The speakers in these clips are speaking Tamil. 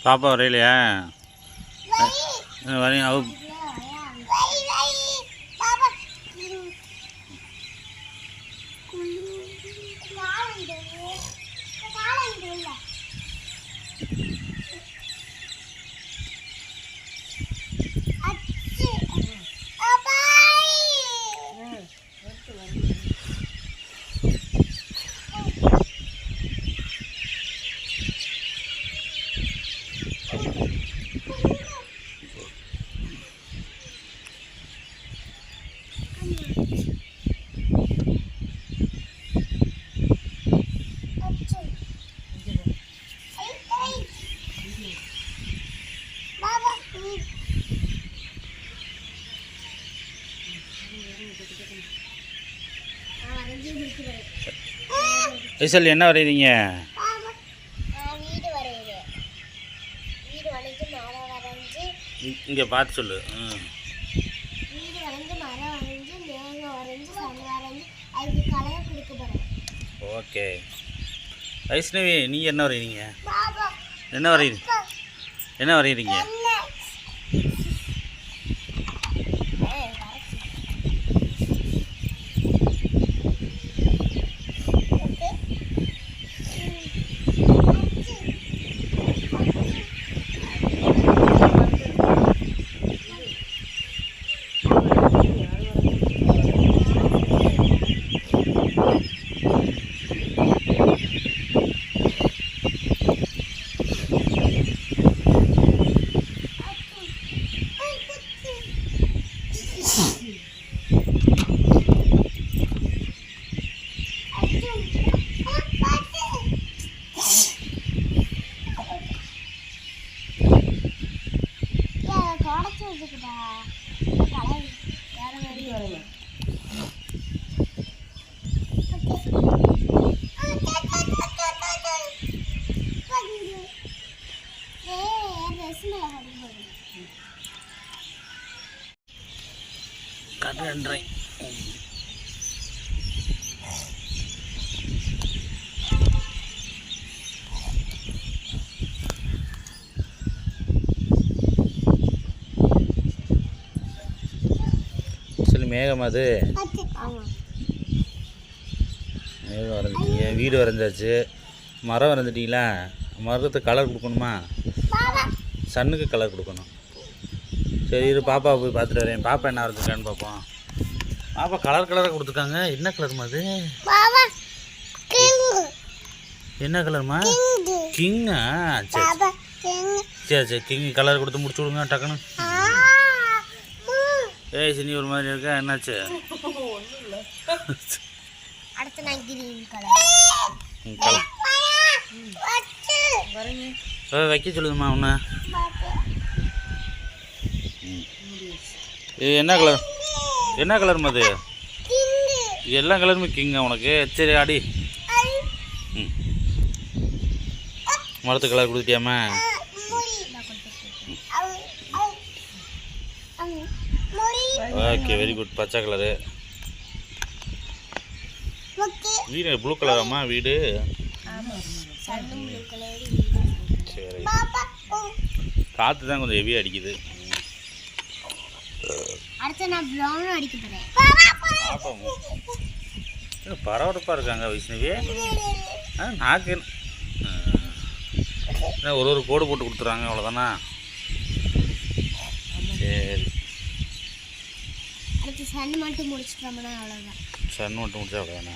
பாப்பா வரையிலையா வரையும் அவ ஐசல் என்ன வரைகிறீங்க? இங்கே பார்த்து சொல்லு. ஓகே. வைஷ்ணவி நீ என்ன வரைகிறீங்க? என்ன வரைகிறீங்க? கடன்றேன் சொல்லி மேகம் அது மேகம் வரைஞ்சிட்டீங்க, வீடு வரைஞ்சாச்சு, மரம் வரைஞ்சிட்டிங்களா? மரத்துக்கு கலர் கொடுக்கணுமா? சன்னுக்கு கலர் கொடுக்கணும். சரி இரு பாப்பா போய் பார்த்துட்டு வரேன். பாப்பா என்ன வரைஞ்சிருக்கான்னு பார்ப்போம். பாப்பா கலர் கலராக கொடுத்துருக்காங்க. என்ன கலர்மா அது? என்ன கலர்மா? கிங்கா? சரி சரி சரி கிங் கலர் கொடுத்து முடிச்சு விடுங்க டக்குன்னு. ஏய் சினி ஒரு மாதிரி இருக்கா, என்னாச்சு? வைக்க சொல்லுதுமா ஒன்று. என்ன கலர்? என்ன கலர்மா அது? எல்லா கலருமே கிங்கா உனக்கு? சரி அடி. ம் மரத்து கலர் கொடுத்துட்டியாம்மா? Okay very good. பச்சை கலரு. வீடு ப்ளூ கலராம்மா வீடு? சரி காற்று தான் கொஞ்சம் ஹெவியாக அடிக்குது. பரபரப்பாக இருக்காங்க வைஷ்ணவி. நாக்கு ஒரு கோடு போட்டு கொடுத்துறாங்க அவ்வளோதானா? சரி சன் மட்டும் முடிச்சிட்டோம்னா அவ்வளோதான். சன் மட்டும் முடிச்சா அவ்வளோதானே?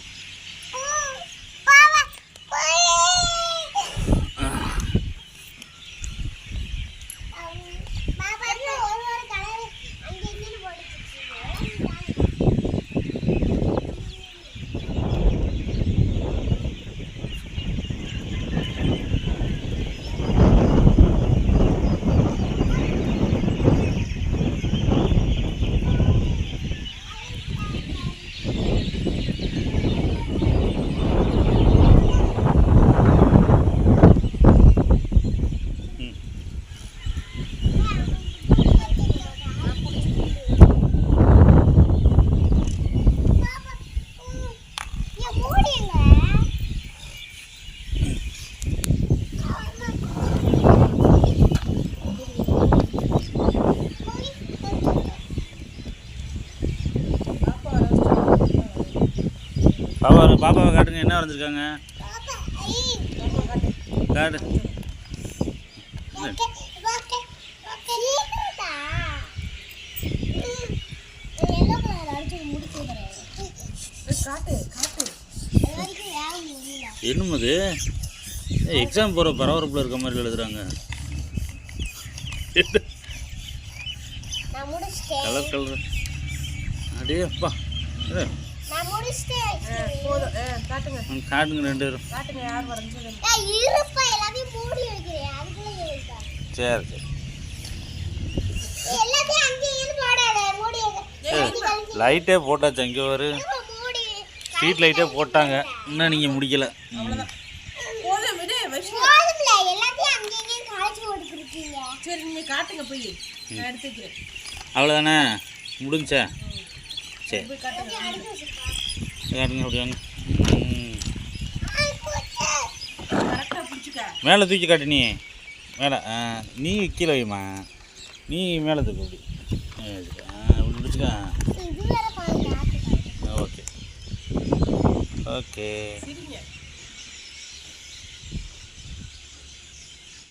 பாப்பாவை காட்டுங்க, என்ன வரைஞ்சிருக்காங்க காட்டு. என்னும் அது எக்ஸாம் போகிற பரபரப்பில் இருக்க மாதிரி எழுதுறாங்க. கலர் கலர் அடே அப்பா காட்டுங்க 2 பேரும். சரி சரி லைட்டே போட்டாச்சு. அங்கே ஒரு ஸ்ட்ரீட் லைட்டே போட்டாங்க, இன்னும் நீங்கள் முடிக்கலை. அவ்வளோதானே முடிஞ்சா? சரி காட்டுங்க அப்படியாங்க. மேலே தூக்கி காட்டு. நீ மேலே நீ கீழே வைமா, நீ மேலே தூக்கு. அப்படி பிடிச்சிக்கா. Okay okay.